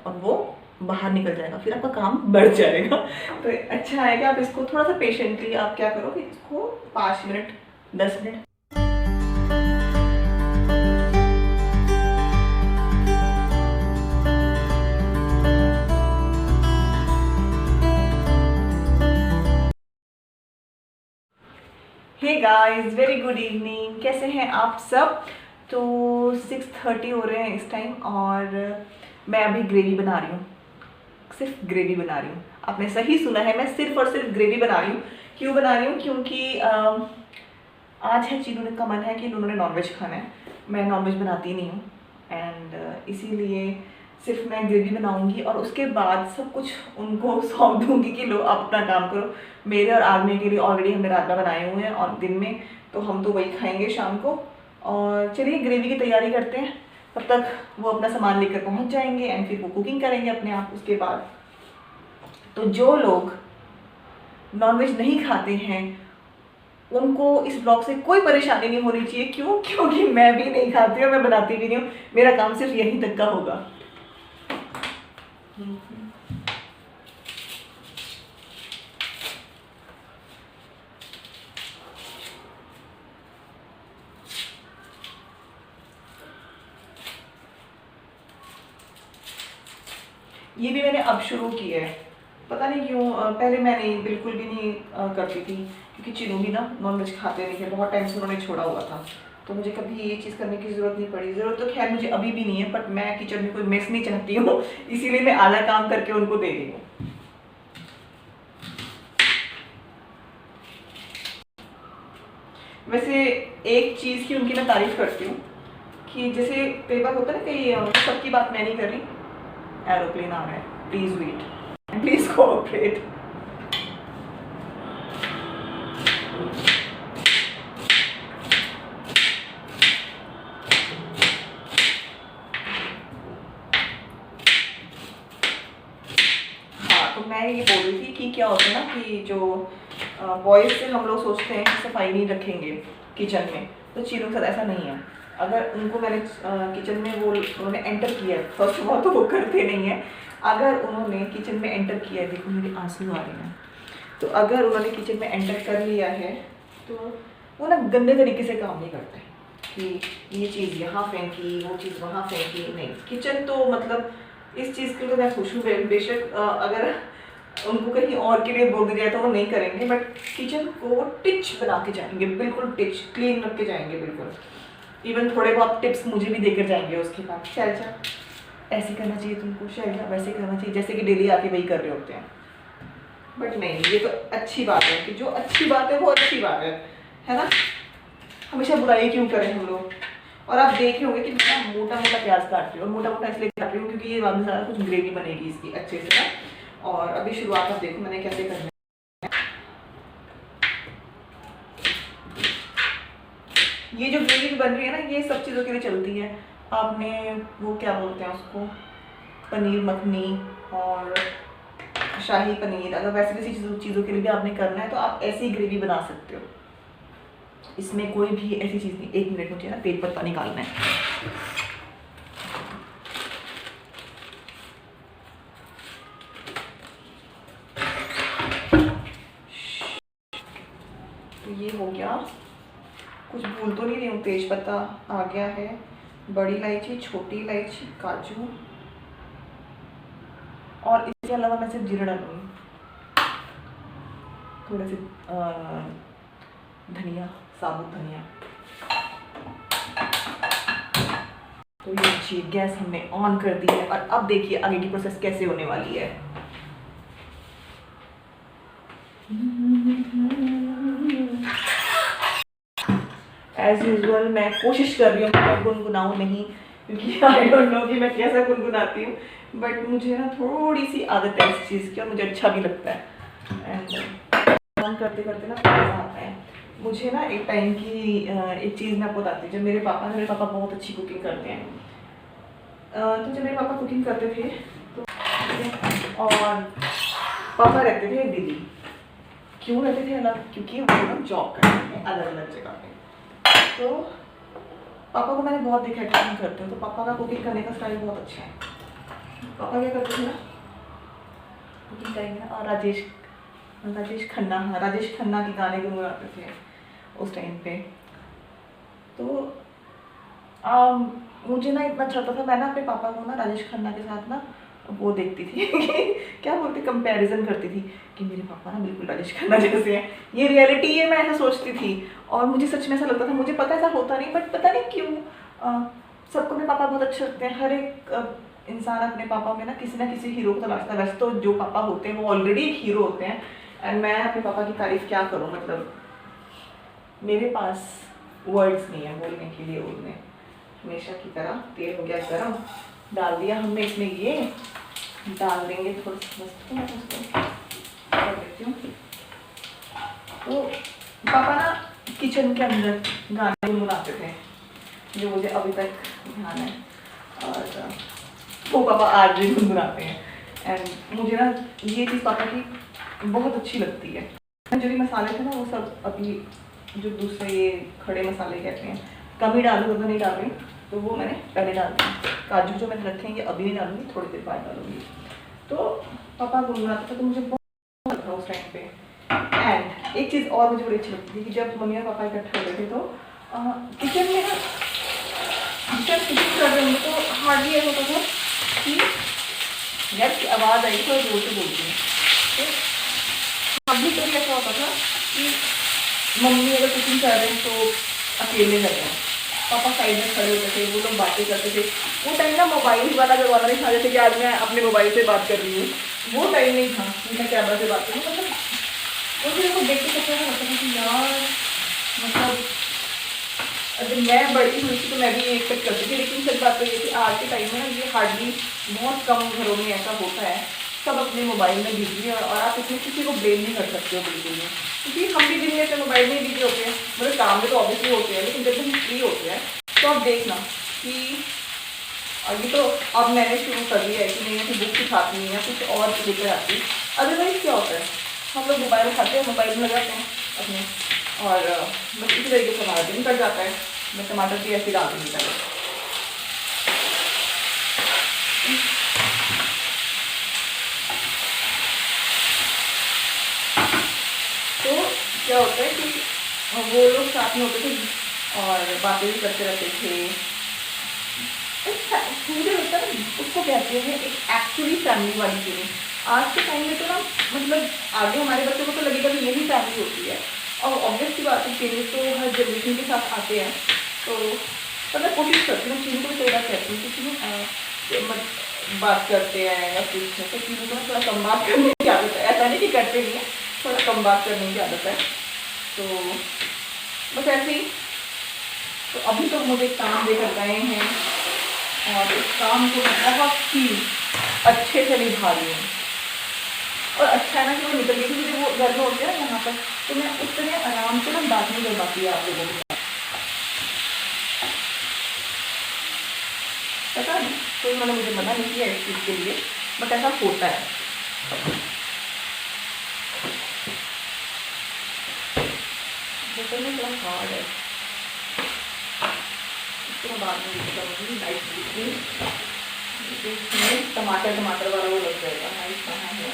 और वो बाहर निकल जाएगा, फिर आपका काम बढ़ जाएगा। तो अच्छा है कि आप इसको थोड़ा सा पेशेंटली आप क्या करो कि इसको 5 minute 10 minute hey guys, very good evening. कैसे हैं आप सब? तो 6:30 हो रहे हैं इस टाइम और मैं अभी ग्रेवी बना रही हूँ। सिर्फ ग्रेवी बना रही हूँ। आपने सही सुना है, मैं सिर्फ और सिर्फ ग्रेवी बना रही हूँ। क्यों बना रही हूँ? क्योंकि आज है चीनू का मन है कि उन्होंने नॉनवेज खाना है। मैं नॉनवेज बनाती नहीं हूँ एंड इसीलिए सिर्फ मैं ग्रेवी बनाऊंगी और उसके बाद सब कुछ उनको सौंप दूंगी कि लो आप अपना काम करो। मेरे और आदमी के लिए ऑलरेडी हमने राजमा बनाए हुए हैं और दिन में तो हम तो वही खाएंगे शाम को। और चलिए ग्रेवी की तैयारी करते हैं। तब तक वो अपना सामान लेकर पहुंच जाएंगे एंड फिर वो कुकिंग करेंगे अपने आप। उसके बाद तो जो लोग नॉनवेज नहीं खाते हैं उनको इस ब्लॉग से कोई परेशानी नहीं होनी चाहिए। क्यों? क्योंकि मैं भी नहीं खाती और मैं बनाती भी नहीं हूँ। मेरा काम सिर्फ यहीं तक का होगा। ये भी मैंने अब शुरू की है, पता नहीं क्यों। पहले मैं नहीं, बिल्कुल भी नहीं करती थी क्योंकि चिनू भी ना नॉनवेज खाते नहीं थे। बहुत टाइम से उन्होंने छोड़ा हुआ था तो मुझे कभी ये चीज़ करने की ज़रूरत नहीं पड़ी। ज़रूरत तो खैर मुझे अभी भी नहीं है, बट मैं किचन में कोई मेस नहीं चाहती हूँ इसीलिए मैं आधा काम करके उनको दे रही हूँ। वैसे एक चीज़ की उनकी मैं तारीफ करती हूँ कि जैसे कई बार होता है ना, कई सबकी बात मैं नहीं कर रही। एरोप्लेन आ रहा है, प्लीज़ वेट, प्लीज़ कोऑपरेट। हाँ, तो मैं ये बोल रही थी कि क्या होता है ना कि जो बॉयज़ से हम लोग सोचते हैं कि सफाई नहीं रखेंगे किचन में, तो चीनों के साथ ऐसा नहीं है। अगर उनको मैंने किचन में वो उन्होंने एंटर किया है, फर्स्ट ऑफ ऑल तो वो करते नहीं है। अगर उन्होंने किचन में एंटर किया है, देखो मेरे आंसू आ रहे हैं, तो अगर उन्होंने किचन में एंटर कर लिया है तो वो ना गंदे तरीके से काम नहीं करते कि ये चीज़ यहाँ फेंकी, वो चीज़ वहाँ फेंकी। नहीं, किचन तो मतलब इस चीज़ के लिए मैं खुश हूँ। बेशक अगर उनको कहीं और के लिए बोल दिया जाए तो वो नहीं करेंगे, बट किचन को टिच बना के जाएंगे, बिल्कुल टिच क्लीन रख के जाएंगे बिल्कुल। इवन थोड़े बहुत टिप्स मुझे भी देकर जाएंगे उसके बाद। शैलजा ऐसे करना चाहिए तुमको, शैलजा वैसे करना चाहिए, जैसे कि डेली आके वही कर रहे होते हैं। बट नहीं, ये तो अच्छी बात है कि जो अच्छी बात है वो अच्छी बात है ना। हमेशा बुराई क्यों करें हम लोग। और आप देखे होंगे कि मैं मोटा मोटा प्याज काट रही हूँ, और मोटा मोटा इसलिए काट रही हूँ क्योंकि ये बाद में सारा कुछ ग्रेवी बनेगी इसकी अच्छे से ना। और अभी शुरुआत आप देखो मैंने कैसे करना है। ये जो ग्रेवी बन रही है ना, ये सब चीज़ों के लिए चलती है। आपने वो क्या बोलते हैं उसको, पनीर मखनी और शाही पनीर, अगर वैसे किसी चीज़ों के लिए भी आपने करना है तो आप ऐसी ही ग्रेवी बना सकते हो। इसमें कोई भी ऐसी चीज़ नहीं। 1 मिनट मुझे ना तेज पत्ता निकालना है। तो ये हो गया, कुछ भूल तो नहीं रही हूँ। तेज पत्ता आ गया है, बड़ी इलायची, छोटी इलायची, काजू, और इसके अलावा मैं सिर्फ जीरा डालूंगी, थोड़े से धनिया, साबुत धनिया। तो ये देखिए गैस हमने ऑन कर दी है और अब देखिए आगे की प्रोसेस कैसे होने वाली है। एज यूजुअल मैं कोशिश कर रही हूँ कि मैं गुनगुनाऊँ नहीं, क्योंकि आई डोंट नो कि मैं कैसा गुनगुनाती हूँ, बट मुझे ना थोड़ी सी आदत है इस चीज़ की और मुझे अच्छा भी लगता है। एंड काम करते करते ना मज़ा आता है। मुझे ना एक टाइम की एक चीज़ मैं आपको बताती हूँ। जब मेरे पापा बहुत अच्छी कुकिंग करते हैं, तो जब मेरे पापा कुकिंग करते थे तो और पापा रहते थे दिल्ली। क्यों रहते थे अलग? क्योंकि वो लोग जॉब करते थे अलग अलग जगह पे। तो पापा को मैंने बहुत देखा है कुकिंग करते हो, तो पापा का कुकिंग करने का स्टाइल बहुत अच्छा है। पापा क्या करते थे ना कुकिंग टाइम में, और राजेश राजेश खन्ना, हाँ राजेश खन्ना के गाने गुनगुनाते थे उस टाइम पे। तो मुझे ना इतना अच्छा लगता था, मैं ना अपने पापा को ना राजेश खन्ना के साथ ना वो देखती थी कि क्या बोलते कंपैरिजन करती थी कि मेरे पापा ना बिल्कुल राजेश खन्ना जैसे हैं, ये रियलिटी है, मैं ऐसा सोचती थी। और मुझे सच में ऐसा लगता था, मुझे पता ऐसा होता नहीं, बट पता नहीं क्यों सबको मेरे पापा बहुत अच्छे लगते हैं। हर एक इंसान अपने पापा में ना किसी हीरो को तलाशता है। वैसे तो जो पापा होते हैं वो ऑलरेडी एक हीरो होते हैं, एंड मैं अपने पापा की तारीफ क्या करूँ, मतलब मेरे पास वर्ड्स नहीं है बोलने के लिए। उन्होंने हमेशा की तरह तेल हो गया गरम, डाल दिया हमने इसमें, ये डाल देंगे थोड़ा सा बस, तो मैं उसको कर देती हूँ। तो पापा ना किचन के अंदर गाने गुनगुनाते थे जो मुझे अभी तक ध्यान है, और वो पापा आज भी गुनगुनाते हैं। एंड मुझे ना ये चीज़ पापा की बहुत अच्छी लगती है। जो भी मसाले थे ना वो सब अभी जो दूसरे ये खड़े मसाले कहते हैं कम ही डालूँ, तो नहीं डाल रही, तो वो मैंने पहले डाल दिया। काजू जो मैंने रखे हैं ये अभी नहीं डालूंगी, थोड़ी देर बाद डालूंगी। तो पापा गुनगुनाते थे तो मुझे बहुत अच्छा था उस टाइम पे। एंड एक चीज़ और मुझे बड़ी अच्छी लगती थी कि जब मम्मी और पापा इकट्ठे होते थे तो किचन में ना जब कुकिंग कर रहे होंगे तो हार्डली ऐसा होता था कि यार की आवाज़ आई तो जोर से बोलती है। तो हार्डली कभी ऐसा होता था कि मम्मी अगर कुकिंग कर रहे हैं तो अकेले रहते हैं, पापा साइड में खड़े होते थे, वो लोग बातें करते थे। वो टाइम ना मोबाइल वाला जमाना नहीं था, जैसे कि आज मैं अपने मोबाइल से बात कर रही हूँ, वो टाइम नहीं था कि मैं कैमरा से बात करूँ। मतलब वो मेरे को देख के सबसे ऐसा लगता था कि यार मतलब अगर मैं बड़ी हुई थी तो मैं भी ये एक्सपेक्ट करती थी। लेकिन सच बात तो ये कि आज के टाइम में ना ये हार्डली बहुत कम घरों में ऐसा होता है। सब अपने मोबाइल में बिजी है, और आप इसमें किसी को ब्लेम नहीं कर सकते हो बिल्कुल भी, क्योंकि हम भी दिन में अपने मोबाइल में बिजी होते हैं। मतलब काम में तो ऑब्वियसली होते हैं, लेकिन जब हम फ्री होते हैं तो आप देखना कि अभी तो अब मैंने शुरू कर दिया है कि नहीं कि बुक उठाती नहीं है, कुछ और लेकर आती। अदरवाइज क्या होता है, हम लोग मोबाइल उठाते हैं, मोबाइल में लगाते हैं अपने, और बस इसी तरीके से हमारा दिन कट जाता है। मैं टमाटर भी ऐसे डाल दूँगी पहले। तो क्या होता है कि वो लोग साथ में होते थे और बातें भी करते रहते थे। मुझे लगता है उसको कहते हैं एक एक्चुअली फैमिली वाली फीलिंग। आज के टाइम में तो ना मतलब आगे हमारे बच्चों को तो लगेगा कि यही फैमिली होती है, और ऑब्वियस की बात है चेंजेस तो हर जनरेशन के साथ आते हैं। तो पर मैं कोशिश करती हूँ चीज़ों को भी कई बार कहती हूँ, क्योंकि बात करते हैं या कुछ है तो चीज़ों को ना थोड़ा कम बात करने की आदत है। ऐसा नहीं कि करते नहीं है, थोड़ा कम बात करने की आदत है। तो बस ऐसे ही। तो अभी तो मुझे काम देकर गए हैं और इस काम को मैं बहुत ही अच्छे से निभा रही हूँ। और अच्छा है ना कि वो निकल गई, क्योंकि वो घर में होते हैं यहाँ पर, तो मैं उस तरह आराम से ना बात नहीं कर पाती है आप लोगों के साथ। पता नहीं कोई मैंने मुझे मना नहीं किया इस चीज़ के लिए, बट ऐसा होता है। में थोड़ा हार्ड है, इसको बाद में करूँगी नाइस। टमाटर टमाटर वाला वो लग जाएगा, नाइस कहाँ है।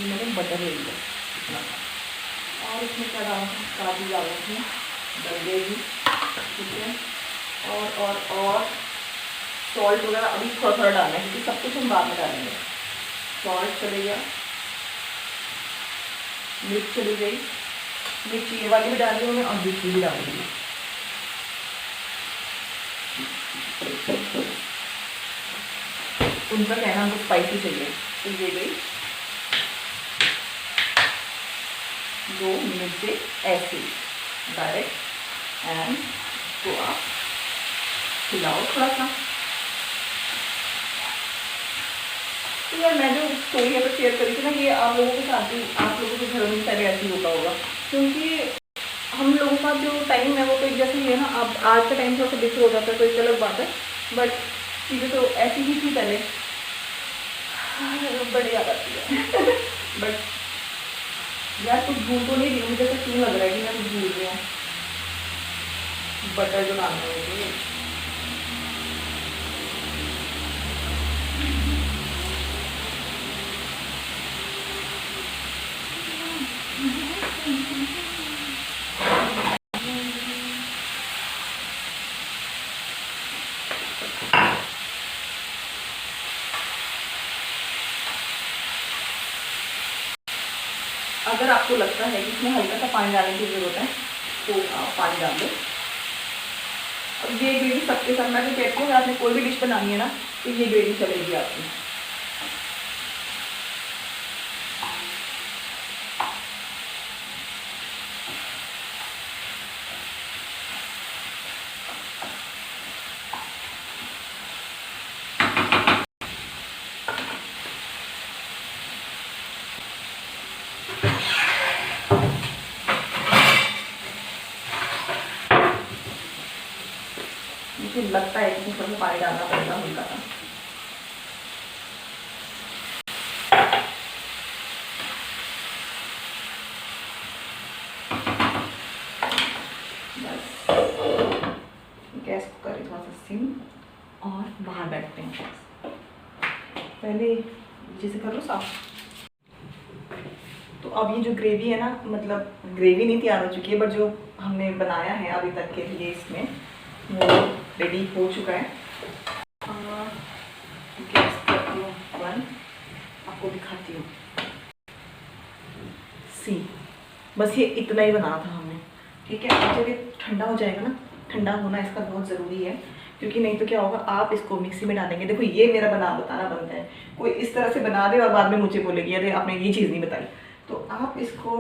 मैंने बटर ले लिया इतना, और इसमें क्या डाला, काजू डाला इसमें, गंदे भी, ठीक है। और सॉल्ट वगैरह अभी थोड़ा थोड़ा डालना है, क्योंकि सब कुछ हम बाद में डालेंगे। सॉल्ट चले गया, मिर्च चली गई, मिर्च ये वाली भी डाल रही हूँ मैं, और दूसरी भी डाल दूँगी। उनका कहना हमको स्पाइसी चाहिए, तो ये गई 2 मिर्चें ऐसे डायरेक्ट, एंड तो आप खिलाओ थोड़ा सा। तो यार मैं जो स्टोरी अगर शेयर करी थी ना, ये आप लोगों के साथ भी, आप लोगों के घर में पहले ऐसे ही होता होगा, क्योंकि हम लोगों का जो टाइम है वो तो एक जैसे ही है ना। अब आज का टाइम थोड़ा सा डिफर हो जाता है तो एक अलग बात है, बट चीज़ें तो ऐसी ही थी पहले। बड़ी याद आती है। बट यार कुछ भूल तो नहीं रही हूँ, मुझे तो क्यों लग रहा है कि मैं कुछ भूल रही हूँ। बटर जो डालना है अगर आपको लगता है कि इसमें हल्का सा पानी डालने की ज़रूरत है तो आप पानी डाल दो। अब ये ग्रेवी सबके साथ मैं तो कहती हूँ, अगर आपने कोई भी डिश बनानी है ना तो ये ग्रेवी चलेगी आपकी। मुझे लगता है कि थोड़ा सा पानी डालना पड़ेगा हल्का सा। गैस को करें थोड़ा सा सिम और बाहर बैठते हैं। पहले नीचे से कर लो साफ। तो अब ये जो ग्रेवी है ना, मतलब ग्रेवी नहीं तैयार हो चुकी है, बट जो हमने बनाया है अभी तक के लिए इसमें वो रेडी हो चुका है। गैस करती हूँ बंद, आपको दिखाती हूँ। सी बस ये इतना ही बनाना था हमने, ठीक है। अब जब ये ठंडा हो जाएगा ना, ठंडा होना इसका बहुत ज़रूरी है, क्योंकि नहीं तो क्या होगा, आप इसको मिक्सी में डालेंगे। देखो ये मेरा बताना बनता है, कोई इस तरह से बना दे और बाद में मुझे बोलेगी अरे आपने ये चीज़ नहीं बताई। तो आप इसको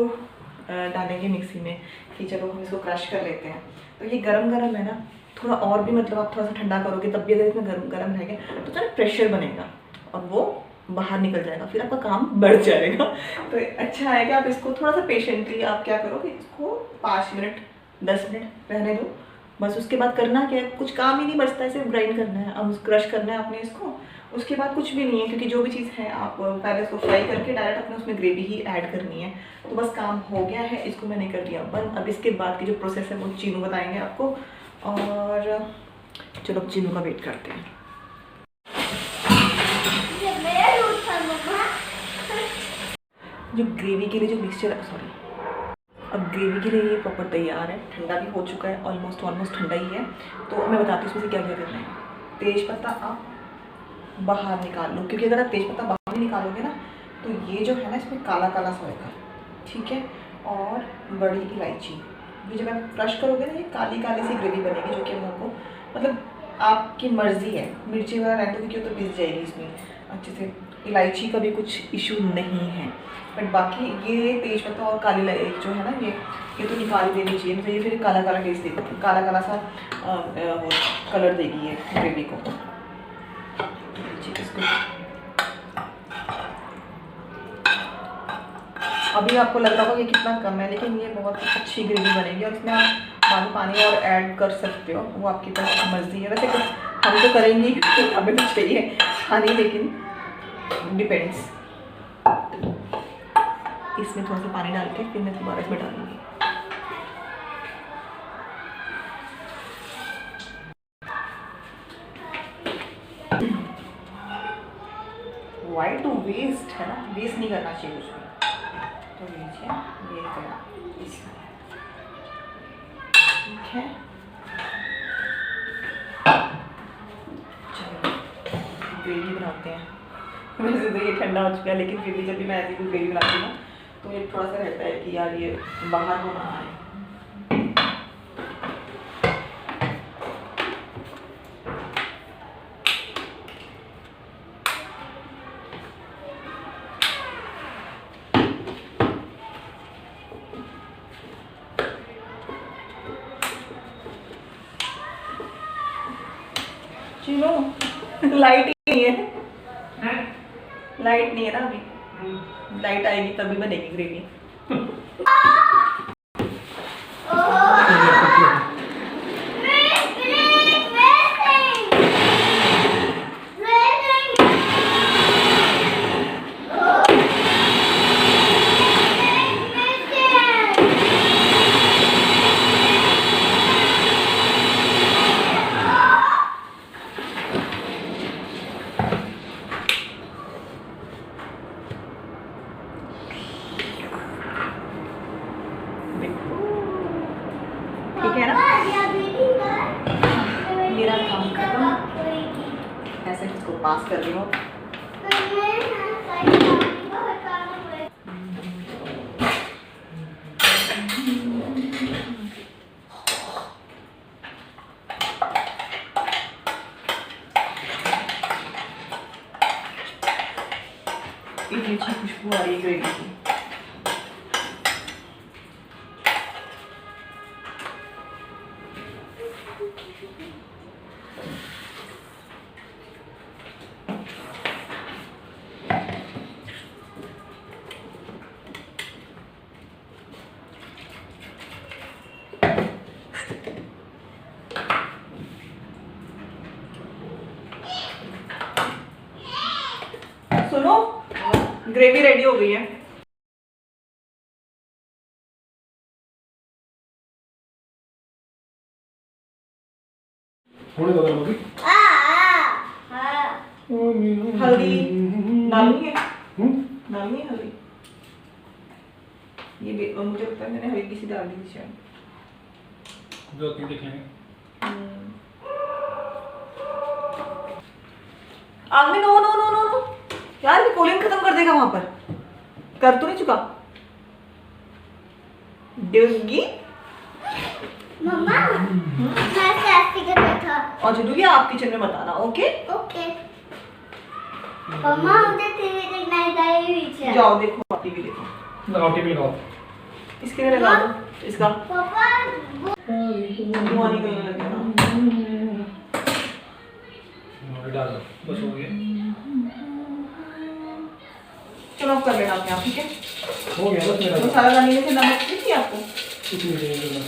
डालेंगे मिक्सी में कि चलो हम इसको क्रश कर लेते हैं। तो ये गरम गरम है ना, थोड़ा और भी मतलब आप थोड़ा सा ठंडा करोगे तब भी अगर इसमें गरम गरम रहेगा तो थोड़ा प्रेशर बनेगा और वो बाहर निकल जाएगा, फिर आपका काम बढ़ जाएगा। तो अच्छा है कि आप इसको थोड़ा सा पेशेंटली आप क्या करोगे, इसको 5 मिनट 10 मिनट रहने दो, बस। उसके बाद करना क्या है, कुछ काम ही नहीं बचता है, सिर्फ ग्राइंड करना है, अब क्रश करना है आपने इसको। उसके बाद कुछ भी नहीं है, क्योंकि जो भी चीज़ है आप पहले इसको फ्राई करके डायरेक्ट अपने उसमें ग्रेवी ही ऐड करनी है। तो बस काम हो गया है, इसको मैंने कर दिया बंद। अब इसके बाद की जो प्रोसेस है वो चीनू बताएंगे आपको, और चलो चीनू का वेट करते हैं। जो ग्रेवी के लिए जो मिक्सचर, सॉरी, अब ग्रेवी के लिए ये प्रॉपर तैयार है, ठंडा भी हो चुका है, ऑलमोस्ट ठंडा ही है। तो मैं बताती हूँ इसमें से क्या क्या करना है। तेज पत्ता आप बाहर निकाल लो, क्योंकि अगर आप तेज पत्ता बाहर नहीं निकालोगे ना तो ये जो है ना इसमें काला काला सा होगा, ठीक है। और बड़ी इलायची, ये जब आप क्रश करोगे ना ये काली काली सी ग्रेवी बनेगी, जो कि हम लोग को मतलब आपकी मर्ज़ी है, मिर्ची वगैरह रहने दो क्योंकि तो पिस जाएगी इसमें अच्छे से। इलायची का भी कुछ इशू नहीं है, बट बाकी ये तेज पत्ता और काली इलायची जो है ना ये तो निकाल देनी चाहिए, मतलब ये फिर काला काला टेस्ट देगी, काला काला सा कलर देगी ये ग्रेवी को। इसको अभी आपको लग रहा होगा कि कितना कम है, लेकिन ये बहुत अच्छी ग्रेवी बनेगी और इसमें आप बाद में पानी और ऐड कर सकते हो, वो आपकी पास मर्जी है। वैसे हम तो करेंगे क्योंकि हमें तो चाहिए पानी, लेकिन डिपेंड्स। इसमें थोड़ा सा पानी डाल के फिर मैं दोबारा इसमें डालूंगी। वाई टू वेस्ट है ना, वेस्ट नहीं करना चाहिए उसको। तो लीजिए ये करा इसमें, ठीक है। चलो ग्रेवी बनाते हैं। वैसे तो ये ठंडा हो चुका है, लेकिन फिर भी जब भी मैं ऐसी कोई ग्रेवी बनाती हूँ तो ये थोड़ा सा रहता है कि यार ये बाहर होना है। चलो लाइट ही नहीं है, लाइट नहीं है ना अभी, लाइट आएगी तभी बनेगी ग्रेवी। पास कर रही हूँ। इतनी अच्छी खुशबू आ रही है ग्रेवी की। सुनो, ग्रेवी रेडी हो गई है। हल्दी डालनी है, डालनी है हल्दी। ये भी मुझे लगता है मैंने हल्दी सी डाल दी थी शायद। जो देख लेंगे। आग में no no no no no यार, ये कूलिंग खत्म कर देगा वहां पर। कर तो नहीं चुका डिग्गी मम्मा मैं सेल्फी कर रहा था। और जरूरी आप किचन में मत आना, ओके? ओके मम्मा मुझे टीवी देखना है पीछे। जाओ देखो, टीवी देखो। लगाओ टीवी लगाओ। इसके लिए लगा दो इसका। पापा धुआं नहीं करने लगे ना। डाल दो, बस हो गया। चलो आप कर लेना अपने आप, ठीक है? हो गया बस मेरा। मसाला डालने में से नमक चाहिए आपको? कुछ नहीं चाहिए।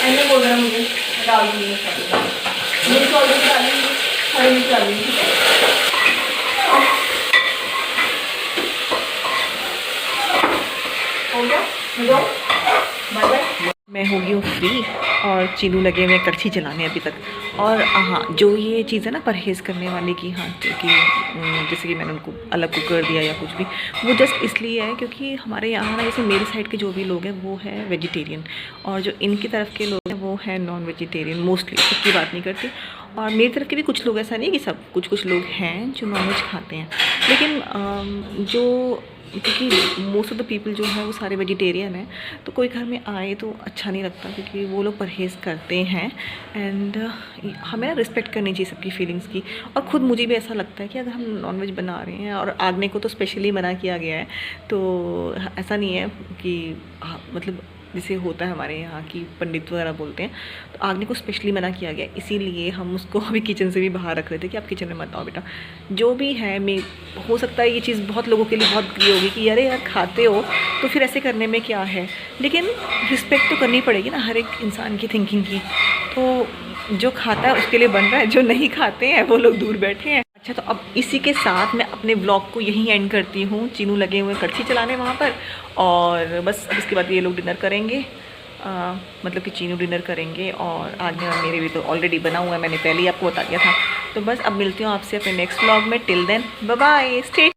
ऐसे बोल रहा है मुझे, मैं डाल दूँगी मसाला। मिर्च ऑलरेडी डालेंगे, हरी मिर्च डालेंगे, ठीक है? हो गया, मैं जाऊँ? Bye bye. मैं हो गई हूँ फ्री और चीनू लगे हुए कड़छी चलाने अभी तक। और हाँ, जो ये चीज़ है ना परहेज़ करने वाले की, हाँ कि जैसे कि मैंने उनको अलग कुकर दिया या कुछ भी, वो जस्ट इसलिए है क्योंकि हमारे यहाँ ना जैसे मेरी साइड के जो भी लोग हैं वो है वेजिटेरियन, और जो इनकी तरफ के लोग हैं वो है नॉन वेजिटेरियन। मोस्टली सबकी बात नहीं करती, और मेरी तरफ के भी कुछ लोग, ऐसा नहीं कि सब, कुछ लोग हैं जो नॉनवेज खाते हैं। लेकिन जो क्योंकि मोस्ट ऑफ़ द पीपल जो है वो सारे वेजिटेरियन हैं, तो कोई घर में आए तो अच्छा नहीं लगता क्योंकि वो लोग परहेज़ करते हैं। एंड हमें ना रिस्पेक्ट करनी चाहिए सबकी फीलिंग्स की। और ख़ुद मुझे भी ऐसा लगता है कि अगर हम नॉनवेज बना रहे हैं, और आगने को तो स्पेशली मना किया गया है, तो ऐसा नहीं है कि मतलब जैसे होता है हमारे यहाँ की पंडित वगैरह बोलते हैं, तो आगने को स्पेशली मना किया गया, इसीलिए हम उसको अभी किचन से भी बाहर रख रहे थे कि आप किचन में मत आओ बेटा। जो भी है, मैं हो सकता है ये चीज़ बहुत लोगों के लिए बहुत प्रिय होगी कि अरे यार खाते हो तो फिर ऐसे करने में क्या है, लेकिन रिस्पेक्ट तो करनी पड़ेगी ना हर एक इंसान की थिंकिंग की। तो जो खाता है उसके लिए बन रहा है, जो नहीं खाते हैं वो लोग दूर बैठे हैं। अच्छा, तो अब इसी के साथ मैं अपने ब्लॉग को यहीं एंड करती हूँ। चीनू लगे हुए कड़छी चलाने वहाँ पर, और बस अब इसके बाद ये लोग डिनर करेंगे, मतलब कि चीनू डिनर करेंगे, और आगे मेरे भी तो ऑलरेडी बना हुआ है, मैंने पहले ही आपको बता दिया था। तो बस अब मिलती हूँ आपसे अपने नेक्स्ट ब्लॉग में। Till then bye bye, stay